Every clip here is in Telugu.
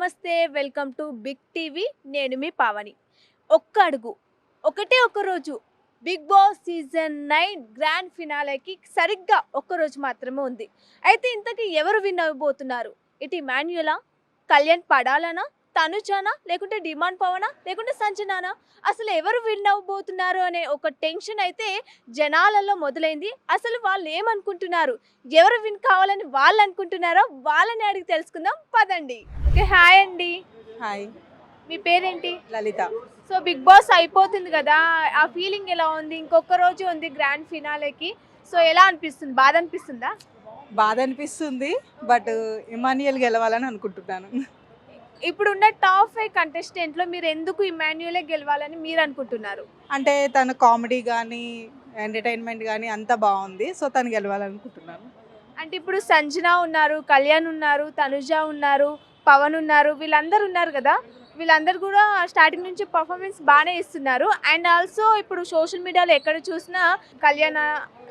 నమస్తే వెల్కమ్ టు బిగ్ టీవీ. నేను మీ పావని. ఒక్క అడుగు ఒకటే ఒక రోజు బిగ్ బాస్ సీజన్ 9 గ్రాండ్ ఫినాలేకి సరిగ్గా ఒక్కరోజు మాత్రమే ఉంది. అయితే ఇంతకీ ఎవరు విన్ అవ్వబోతున్నారు? ఇటు ఇమాన్యులా, కళ్యాణ్ పడాలనా, తనుజానా, లేకుంటే డిమాండ్ పవనా, లేకుంటే సంజనానా? అసలు ఎవరు విన్ అవ్వబోతున్నారు అనే ఒక టెన్షన్ అయితే జనాలలో మొదలైంది. అసలు వాళ్ళు ఏమనుకుంటున్నారు, ఎవరు విన్ కావాలని వాళ్ళు అనుకుంటున్నారో వాళ్ళని అడిగి తెలుసుకుందాం పదండి. ఓకే, హాయ్ అండి. హాయ్, మీ పేరేంటి? లలిత. సో బిగ్ బాస్ అయిపోతుంది కదా, ఆ ఫీలింగ్ ఎలా ఉంది? ఇంకొక రోజు ఉంది గ్రాండ్ ఫినాలేకి. సో ఎలా అనిపిస్తుంది? బాధ అనిపిస్తుందా? బాధ అనిపిస్తుంది, బట్ ఇమాన్యుయల్ గెలవాలని అనుకుంటున్నాను. ఇప్పుడున్న టాప్ 5 కంటెస్టెంట్లో మీరు ఎందుకు ఇమాన్యుయలే గెలవాలని మీరు అనుకుంటున్నారు? అంటే తన కామెడీ కానీ ఎంటర్టైన్మెంట్ కానీ అంతా బాగుంది, సో తను గెలవాలనుకుంటున్నాను. అంటే ఇప్పుడు సంజన ఉన్నారు, కళ్యాణ్ ఉన్నారు, తనుజ ఉన్నారు, పవన్ ఉన్నారు, వీళ్ళందరూ ఉన్నారు కదా. వీళ్ళందరూ కూడా స్టార్టింగ్ నుంచి పర్ఫార్మెన్స్ బాగానే ఇస్తున్నారు. అండ్ ఆల్సో ఇప్పుడు సోషల్ మీడియాలో ఎక్కడ చూసినా కళ్యాణ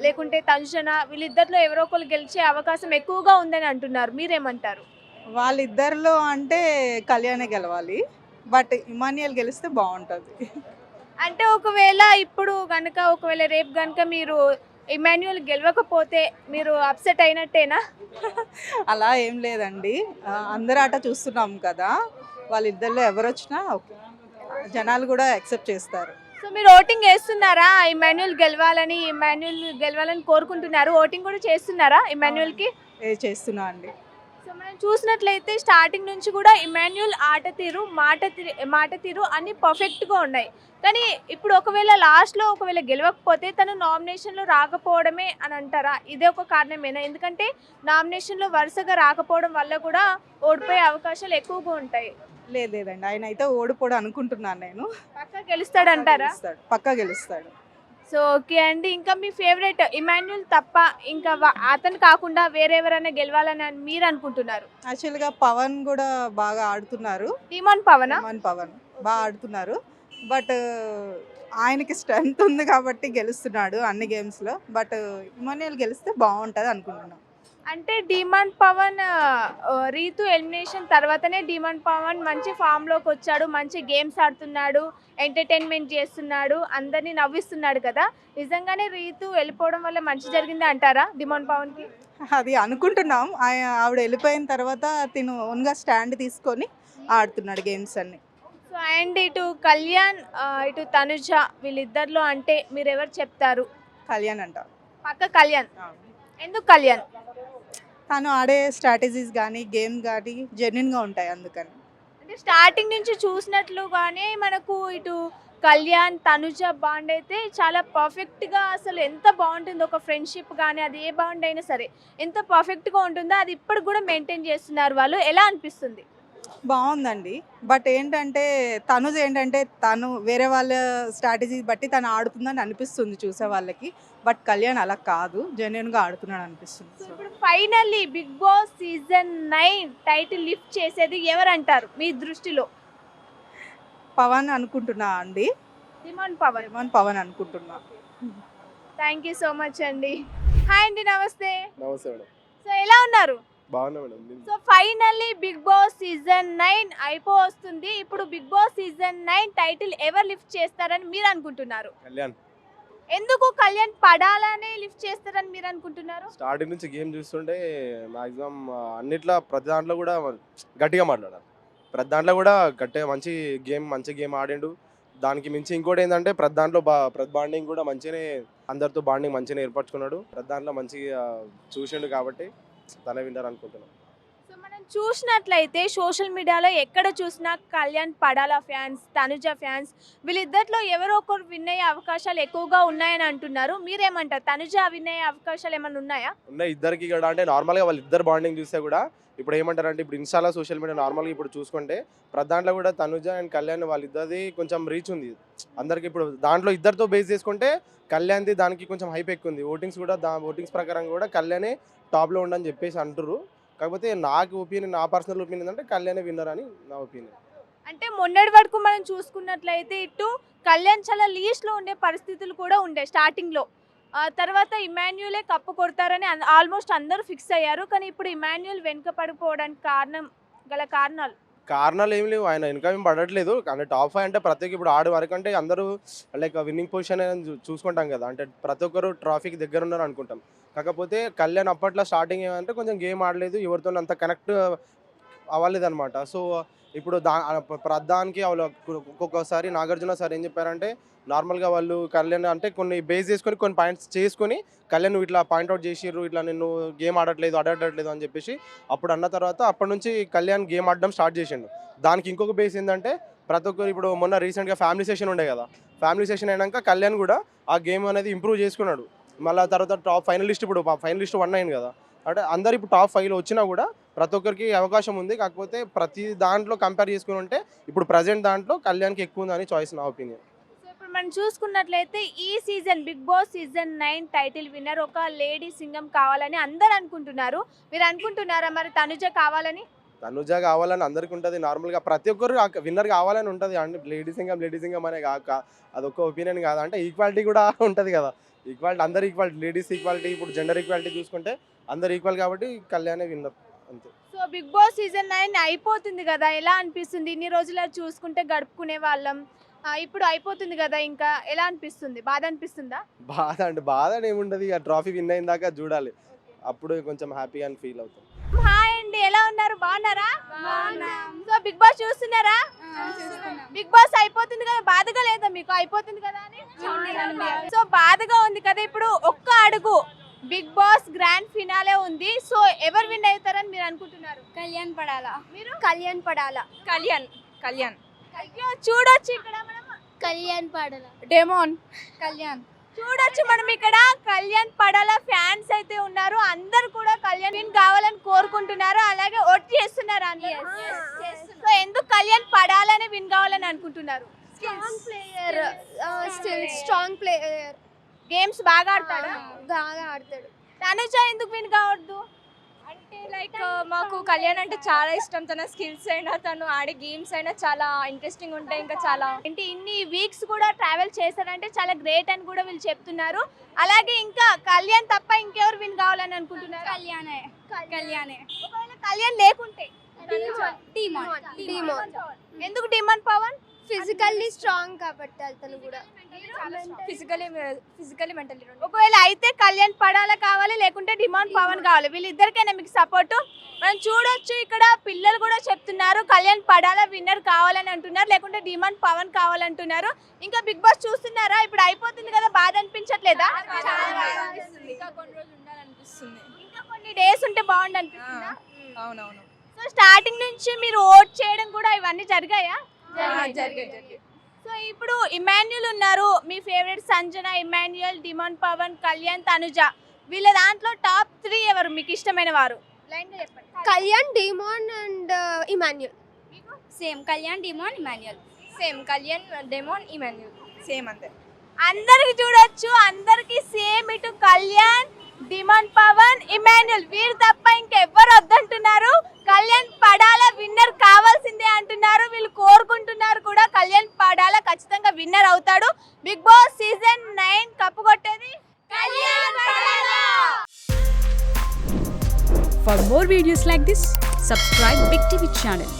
లేకుంటే తనుజన వీళ్ళిద్దరిలో ఎవరో ఒకరు గెలిచే అవకాశం ఎక్కువగా ఉందని అంటున్నారు. మీరేమంటారు? వాళ్ళిద్దరిలో అంటే కళ్యాణే గెలవాలి, బట్ ఇమాన్యుయల్ గెలిస్తే బాగుంటుంది. అంటే ఒకవేళ ఇప్పుడు కనుక ఒకవేళ రేపు కనుక మీరు ఇమాన్యుయల్ గెలవకపోతే మీరు అప్సెట్ అయినట్టేనా? అలా ఏం లేదండి, అందరూ ఆట చూస్తున్నాం కదా, వాళ్ళిద్దరిలో ఎవరు వచ్చినా ఓకే, జనాలు కూడా యాక్సెప్ట్ చేస్తారు. సో మీరు ఓటింగ్ వేస్తున్నారా ఇమాన్యుయల్ గెలవాలని కోరుకుంటున్నారు? ఓటింగ్ కూడా చేస్తున్నారా ఇమాన్యుయల్కి? చేస్తున్నా అండి. సో మనం చూసినట్లయితే స్టార్టింగ్ నుంచి కూడా ఇమాన్యుయల్ ఆట తీరు, మాట తీరు అన్ని పర్ఫెక్ట్గా ఉన్నాయి. కానీ ఇప్పుడు ఒకవేళ లాస్ట్లో ఒకవేళ గెలవకపోతే తను నామినేషన్లో రాకపోవడమే అని అంటారా? ఇదే ఒక కారణమేనా? ఎందుకంటే నామినేషన్లో వరుసగా రాకపోవడం వల్ల కూడా ఓడిపోయే అవకాశాలు ఎక్కువగా ఉంటాయి. లేదండి, ఆయన అయితే ఓడిపోడు అనుకుంటున్నాను నేను. పక్కా గెలుస్తాడంటారా? పక్కా గెలుస్తాడు. సో ఓకే అండి. ఇంకా మీ ఫేవరెట్ ఇమాన్యుయల్ తప్ప ఇంకా అతను కాకుండా వేరెవరైనా గెలవాలని మీరు అనుకుంటున్నారు? యాక్చువల్గా పవన్ కూడా బాగా ఆడుతున్నారు. డిమాండ్ పవన్ బాగా ఆడుతున్నారు, బట్ ఆయనకి స్ట్రెంగ్త్ ఉంది కాబట్టి గెలుస్తున్నాడు అన్ని గేమ్స్లో. బట్ ఇమాన్యుయల్ గెలిస్తే బాగుంటుంది అనుకుంటున్నాను. అంటే డిమాండ్ పవన్ రీతు ఎలిమినేషన్ తర్వాతనే డిమాండ్ పవన్ మంచి ఫామ్లోకి వచ్చాడు, మంచి గేమ్స్ ఆడుతున్నాడు, ఎంటర్టైన్మెంట్ చేస్తున్నాడు, అందరినీ నవ్విస్తున్నాడు కదా. నిజంగానే రీతు వెళ్ళిపోవడం వల్ల మంచి జరిగింది అంటారా డిమాండ్ పవన్కి? అది అనుకుంటున్నాం. ఆవిడ వెళ్ళిపోయిన తర్వాత తిను ఓన్గా స్టాండ్ తీసుకొని ఆడుతున్నాడు గేమ్స్ అన్ని. సో అండ్ ఇటు కళ్యాణ్ ఇటు తనుజ వీళ్ళిద్దరిలో అంటే మీరు ఎవరు చెప్తారు? కళ్యాణ్ అంట. పక్క కళ్యాణ్. ఎందుకు కళ్యాణ్? తను ఆడే స్ట్రాటజీస్ కానీ గేమ్ కానీ జెన్యున్గా ఉంటాయి, అందుకని. అంటే స్టార్టింగ్ నుంచి చూసినట్లుగానే మనకు ఇటు కళ్యాణ్ తనుజ బాండ్ అయితే చాలా పర్ఫెక్ట్గా, అసలు ఎంత బాగుంటుందో ఒక ఫ్రెండ్షిప్ కానీ అది ఏ బాండ్ అయినా సరే ఎంత పర్ఫెక్ట్గా ఉంటుందో అది ఇప్పటికి కూడా మెయింటైన్ చేస్తున్నారు వాళ్ళు. ఎలా అనిపిస్తుంది? బాగుందండి, బట్ ఏంటంటే తను వేరే వాళ్ళ స్ట్రాటజీ బట్టి తను ఆడుతుందని అనిపిస్తుంది చూసే వాళ్ళకి. బట్ కళ్యాణ్ అలా కాదు, జెన్యున్గా ఆడుతున్నాడు అనిపిస్తుంది. సో ఇప్పుడు finally Bigg Boss season 9 title lift చేసేది ఎవరంటారు మీ దృష్టిలో? పవన్ అనుకుంటున్నా అండి. డిమాండ్ పవన్ అనుకుంటున్నా. థ్యాంక్ యూ సో మచ్ అండి. హాయ్ అండి, నమస్తే. నమస్తే మేడం. సో ఎలా ఉన్నారు? బాగున్నా madam. So finally Bigg Boss season 9 అయిపోతుంది. ఇప్పుడు బిగ్ బాస్ సీజన్ 9 టైటిల్ ఎవరు లిఫ్ట్ చేస్తారని మీరు అనుకుంటున్నారు? కళ్యాణ్. ఎందుకు కళ్యాణ్ పడాలనే లిఫ్ట్ చేస్తారని మీరు అనుకుంటున్నారు? స్టార్టింగ్ నుంచి గేమ్ చూస్తుంటే మాక్సిమం అన్నిట్లో ప్రతి దాంట్లో కూడా గట్టిగా మాట్లాడారు. ప్రతి దాంట్లో కూడా గట్టిగా మంచి గేమ్ ఆడిండు. దానికి మించి ఇంకోటి ఏంటంటే ప్రతి దాంట్లో ప్రతి బాండింగ్ కూడా మంచిగానే, అందరితో బాండింగ్ మంచిగానే ఏర్పరచుకున్నాడు. ప్రతి దాంట్లో మంచిగా చూసిండు కాబట్టి తనే విన్నర్ అనుకుంటున్నాను. సో మనం చూసినట్లయితే సోషల్ మీడియాలో ఎక్కడ చూసినా కళ్యాణ్ పడాల ఫ్యాన్స్, తనుజ ఫ్యాన్స్ వీళ్ళిద్దరిలో ఎవరో ఒకరు విన్ అయ్యే అవకాశాలు ఎక్కువగా ఉన్నాయని అంటున్నారు. మీరేమంటారు? తనుజ విన్ అయ్యే అవకాశాలు ఏమైనా ఉన్నాయా? ఉన్నాయి ఇద్దరికి కూడా. అంటే నార్మల్గా వాళ్ళు ఇద్దరు బాండింగ్ చూస్తే కూడా ఇప్పుడు ఏమంటారంటే ఇప్పుడు ఇన్స్టాలో సోషల్ మీడియా నార్మల్గా ఇప్పుడు చూసుకుంటే ప్రతి దాంట్లో కూడా తనుజ అండ్ కళ్యాణ్ వాళ్ళిద్దరిది కొంచెం రీచ్ ఉంది అందరికి. ఇప్పుడు దాంట్లో ఇద్దరితో బేస్ చేసుకుంటే కళ్యాణ్ది దానికి కొంచెం హైప్ ఎక్కువ ఉంది. ఓటింగ్స్ ప్రకారం కూడా కళ్యాణే టాప్లో ఉండని చెప్పేసి అంటారు. కాకపోతే నాకు ఒపీనియన్, నా పర్సనల్ ఒపీనియన్ అంటే కళ్యాణే విన్నర్ అని నా ఒపీనియన్. అంటే మొన్నటి వరకు మనం చూసుకున్నట్లయితే ఇటు కళ్యాణ్ చాలా లీస్ట్లో ఉండే పరిస్థితులు కూడా ఉండే స్టార్టింగ్లో. తర్వాత ఇమాన్యుయలే కప్పు కొడతారని ఆల్మోస్ట్ అందరూ ఫిక్స్ అయ్యారు. కానీ ఇప్పుడు ఇమాన్యుయల్ వెనుక పడిపోవడానికి గల కారణాలు కారణాలు ఏం లేవు, ఆయన వెనక ఏం పడట్లేదు. అంటే టాప్ 5 అంటే ప్రతి ఒక్క ఇప్పుడు ఆడు వరకు అంటే అందరూ లైక్ విన్నింగ్ పొజిషన్ చూసుకుంటాం కదా, అంటే ప్రతి ఒక్కరు ట్రాఫీకి దగ్గర ఉన్నారు అనుకుంటాం. కాకపోతే కళ్యాణ్ అప్పట్లో స్టార్టింగ్ ఏమంటే కొంచెం గేమ్ ఆడలేదు, ఎవరితో అంత కనెక్ట్ అవ్వలేదు అనమాట. సో ఇప్పుడు ప్రధానికి ఒక్కొక్కసారి నాగార్జున సార్ ఏం చెప్పారంటే నార్మల్గా వాళ్ళు కళ్యాణ్ అంటే కొన్ని బేస్ చేసుకొని కొన్ని పాయింట్స్ చేసుకొని కళ్యాణ్ నువ్వు ఇట్లా పాయింట్అవుట్ చేసిర్రు, ఇట్లా నేను గేమ్ ఆడట్లేదు అని చెప్పేసి అప్పుడు అన్న తర్వాత అప్పటి నుంచి కళ్యాణ్ గేమ్ ఆడడం స్టార్ట్ చేసిండు. దానికి ఇంకొక బేస్ ఏంటంటే ప్రతి ఒక్కరు ఇప్పుడు మొన్న రీసెంట్గా ఫ్యామిలీ సెషన్ ఉండే కదా, ఫ్యామిలీ సెషన్ అయినాక కళ్యాణ్ కూడా ఆ గేమ్ అనేది ఇంప్రూవ్ చేసుకున్నాడు. మళ్ళీ తర్వాత టాప్ ఫైనలిస్ట్, ఇప్పుడు ఫైనలిస్ట్ 1 అయింది కదా, అంటే అందరు ఇప్పుడు టాప్ 5లో వచ్చినా కూడా ప్రతి ఒక్కరికి అవకాశం ఉంది. కాకపోతే ప్రతి దాంట్లో కంపేర్ చేసుకుని ఉంటే ఇప్పుడు ప్రజెంట్ దాంట్లో కళ్యాణ్కి ఎక్కువ ఉందని చాయిస్, నా ఒపీనియన్. సో ఇప్పుడు మనం చూసుకున్నట్లయితే ఈ season Bigg Boss season 9 title winner ఒక లేడీ సింగం కావాలని అందరు అనుకుంటున్నారు. మీరు అనుకుంటున్నారా మరి తనుజ కావాలని? తనుజ కావాలని అందరికీ ఉంటుంది, నార్మల్గా ప్రతి ఒక్కరు విన్నర్ కావాలని ఉంటుంది. అంటే లేడీ సింగం అనే కాక అదొక ఒపీనియన్ కాదు, అంటే ఈక్వాలిటీ కూడా ఉంటుంది కదా. ఈక్వాలిటీ, అందరు ఈక్వాలిటీ, లేడీస్ ఈక్వాలిటీ, ఇప్పుడు జెండర్ ఈక్వాలిటీ చూసుకుంటే అందరు ఈక్వల్ కాబట్టి కళ్యాణే విన్నర్ అంతే. సో బిగ్ బాస్ సీజన్ 9 అయిపోతుంది కదా, ఎలా అనిపిస్తుంది? ఇన్ని రోజులు చూసుకుంటే గడుపుకునే వాళ్ళం, ఇప్పుడు అయిపోతుంది కదా, ఇంకా ఎలా అనిపిస్తుంది? బాధ అనిపిస్తుందా? బాధ ఏముండదు, ఇక ట్రాఫీ విన్ అయిన దాకా చూడాలి, అప్పుడు కొంచెం హ్యాపీగా అని ఫీల్ అవుతాం. హాయ్ అండి, ఎలా ఉన్నారు? బాగున్నారా? సో బిగ్ బాస్ చూస్తున్నారా? బిగ్ బాస్ అయిపోతుంది కదా, బాధగా లేదా మీకు? అయిపోతుంది కదా అని సో బాధగా ఉంది కదా. ఇప్పుడు ఒక్క అడుగు బిగ్ బాస్ గ్రాండ్ ఫినాలే ఉంది. సో ఎవరు విన్ అవుతారని మీరు అనుకుంటున్నారు? కళ్యాణ్ పడాలా. మీరు? కళ్యాణ్ పడాలా. కళ్యాణ్ అయ్యో చూడొచ్చు ఇక్కడ మనం కళ్యాణ్ పడాలా. డెమోన్ కళ్యాణ్ చూడొచ్చు మనం ఇక్కడ కళ్యాణ్ పడాల ఫ్యాన్స్ అయితే ఉన్నారు. అందరు కూడా కళ్యాణ్ విన్ కావాలని కోరుకుంటున్నారు, అలాగే ఓట్ చేస్తున్నారు అందరూ. సో ఎందుకు కళ్యాణ్ పడాలని విన్ కావాలని అనుకుంటున్నారు? స్ట్రాంగ్ ప్లేయర్, గేమ్స్ బాగా ఆడతాడు. బాగా ఆడతాడు. తనుజ ఎందుకు విన్ కావద్దు? అంటే లైక్ మాకు కళ్యాణ్ అంటే చాలా ఇష్టం. తన స్కిల్స్ అయినా తను ఆడే గేమ్స్ అయినా చాలా ఇంట్రెస్టింగ్ ఉంటాయి. ఇంకా చాలా ఏంటి ఇన్ని వీక్స్ కూడా ట్రావెల్ చేశారంటే చాలా గ్రేట్ అని కూడా వీళ్ళు చెప్తున్నారు. అలాగే ఇంకా కళ్యాణ్ తప్ప ఇంకెవరు విన్ కావాలని అనుకుంటున్నారు? కళ్యాణే. ఒకవేళ కళ్యాణ్ లేకుంటే డిమాండ్ ఎందుకు డిమాండ్ పవన్? ఫిజికల్లీ స్ట్రాంగ్ కాబట్టి అతను కూడా. ఫిజికలీ మెంటలీ ఒకవేళ అయితే కళ్యాణ్ పడాల కావాలి, లేకుంటే డిమాండ్ పవన్ కావాలి, వీళ్ళిద్దరికైనా మీకు సపోర్టు? మనం చూడొచ్చు ఇక్కడ పిల్లలు కూడా చెప్తున్నారు కళ్యాణ్ పడాల విన్నర్ కావాలని అంటున్నారు, లేకుంటే డిమాండ్ పవన్ కావాలంటున్నారు. ఇంకా బిగ్ బాస్ చూస్తున్నారా? ఇప్పుడు అయిపోతుంది కదా, బాధ అనిపించట్లేదా? ఇంకా కొన్ని రోజులు ఉండాలనిపిస్తుంది. ఇంకా కొన్ని డేస్ ఉంటే బాగుండు అనిపిస్తుందా? అవునవును. సో స్టార్టింగ్ నుంచి మీరు ఓట్ చేయడం కూడా ఇవన్నీ జరిగాయా? జరిగాయి. సో ఇప్పుడు ఇమాన్యుల్ ఉన్నారు, మీ ఫేవరెట్ సంజన, ఇమాన్యుల్, డిమాండ్ పవన్, కళ్యాణ్, తనుజ, వీళ్ళ దాంట్లో టాప్ 3 ఎవరు మీకు ఇష్టమైన వారు? లైన్ గా చెప్పండి. Kalyan, demand and Emmanuel. Same Kalyan, demand, Emmanuel. Same Kalyan, demon, Emmanuel. Same అంతే. అందరికి చూడొచ్చు, అందరికి సేమ్. ఇటు కళ్యాణ్, డిమాండ్ పవన్, ఇమాన్యుల్, వీరు తప్ప ఇంకెవ్వరు వద్దంటున్నారు. కళ్యాణ్ పడాల విన్నర్ కావాల్సిందే అంటున్నారు. వీళ్ళు కోరుకుంటున్నారు కూడా కళ్యాణ్ పడాల ఖచ్చితంగా విన్నర్ అవుతాడు. బిగ్ బాస్ సీజన్ 9 కప్పు కొట్టేది Kalyan Padala. For more videos like this, subscribe Big TV channel.